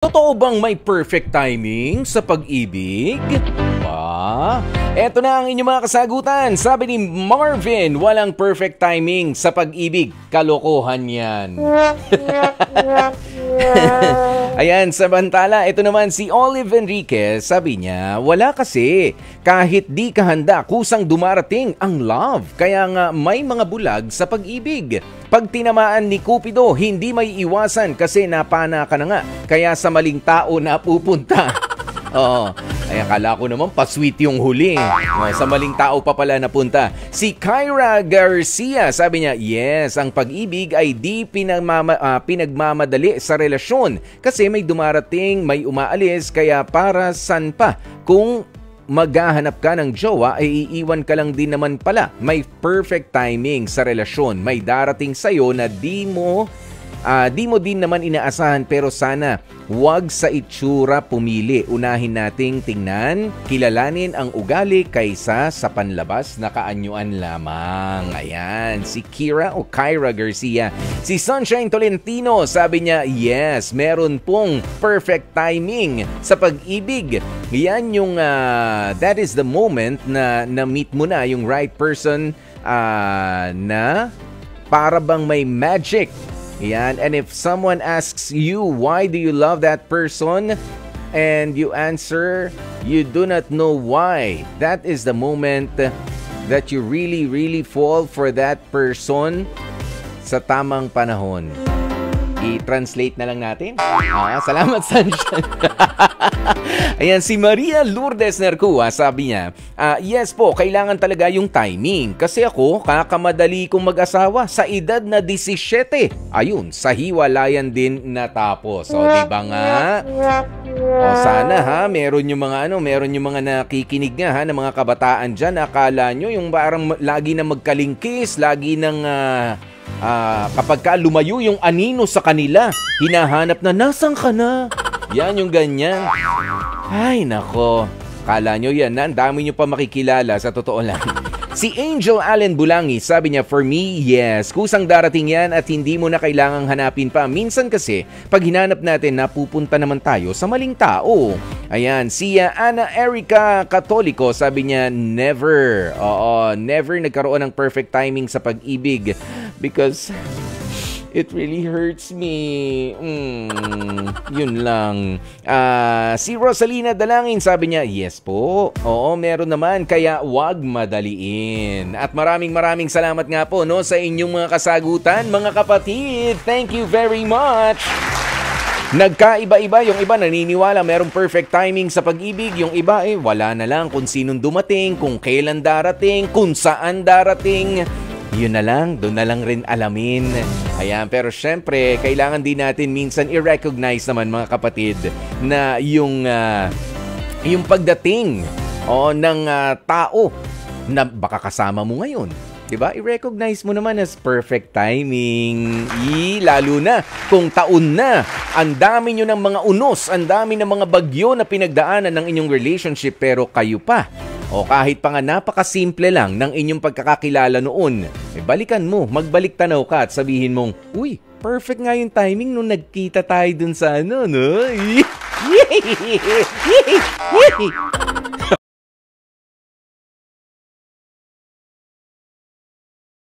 Totoo bang may perfect timing sa pag-ibig? Eto na ang inyong mga kasagutan. Sabi ni Marvin, walang perfect timing sa pag-ibig. Kalokohan yan. Ayan, samantala, ito naman si Olive Enriquez. Sabi niya, wala kasi. Kahit di ka handa, kusang dumarating ang love. Kaya nga may mga bulag sa pag-ibig. Pag tinamaan ni Cupido, hindi may iwasan kasi napana ka na nga. Kaya sa maling tao napupunta. Oo. Ay, akala ko naman pa-sweet yung huli. Sa maling tao pa pala napunta. Si Kyra Garcia, sabi niya, yes, ang pag-ibig ay di pinagmamadali sa relasyon. Kasi may dumarating, may umaalis, kaya para san pa? Kung maghahanap ka ng jowa, ay iiwan ka lang din naman pala. May perfect timing sa relasyon. May darating sa'yo na di mo din naman inaasahan, pero sana wag sa itsura pumili. Unahin nating tingnan, kilalanin ang ugali kaysa sa panlabas na kaanyuan lamang. Ayan, si Kyra Garcia. Si Sunshine Tolentino, sabi niya, yes, meron pong perfect timing sa pag-ibig. Yan yung, that is the moment na na-meet mo na yung right person na para bang may magic. Yan. And if someone asks you, why do you love that person? And you answer, you do not know why. That is the moment that you really fall for that person sa tamang panahon. I-translate na lang natin. Salamat, Sunshine. Ayan, si Maria Lourdes Nercua, sabi niya, yes po, kailangan talaga yung timing. Kasi ako, kakamadali kong mag-asawa sa edad na 17. Ayun, sa hiwalayan din natapos. O, diba nga? O, sana ha, meron yung mga nakikinig nga ha, ng mga kabataan dyan. Akala nyo yung parang lagi na magkalingkis, lagi nang... kapag ka lumayo yung anino sa kanila, hinahanap na, nasan ka na? Yan yung ganyan. Ay nako, kala nyo yan, ang dami nyo pa makikilala, sa totoo lang. Si Angel Allen Bulangi, sabi niya, for me, yes, kusang darating yan at hindi mo na kailangang hanapin pa. Minsan kasi, pag hinanap natin, napupunta naman tayo sa maling tao. Ayan, si Ana Erica Katoliko, sabi niya, never. Oo, never nagkaroon ng perfect timing sa pag-ibig because it really hurts me. Yun lang. Si Rosalina Dalangin, sabi niya, yes po. Oo, meron naman. Kaya wag madaliin. At maraming salamat nga po sa inyong mga kasagutan, mga kapatid. Thank you very much. Nagkaiba-iba. Yung iba naniniwala merong perfect timing sa pag-ibig. Yung iba wala na lang kung sinong dumating, kung kailan darating, kung saan darating. Yun na lang, doon na lang rin alamin. Ayan, pero syempre, kailangan din natin minsan i-recognize naman mga kapatid na yung pagdating ng tao na baka kasama mo ngayon. Diba? I-recognize mo naman as perfect timing. Lalo na kung taon na. Ang dami nyo ng mga unos, ang dami ng mga bagyo na pinagdaanan ng inyong relationship, pero kayo pa. O kahit pa nga napakasimple lang ng inyong pagkakakilala noon, balikan mo, magbalik tanaw ka at sabihin mong, uy, perfect nga yung timing nung nagkita tayo dun sa no?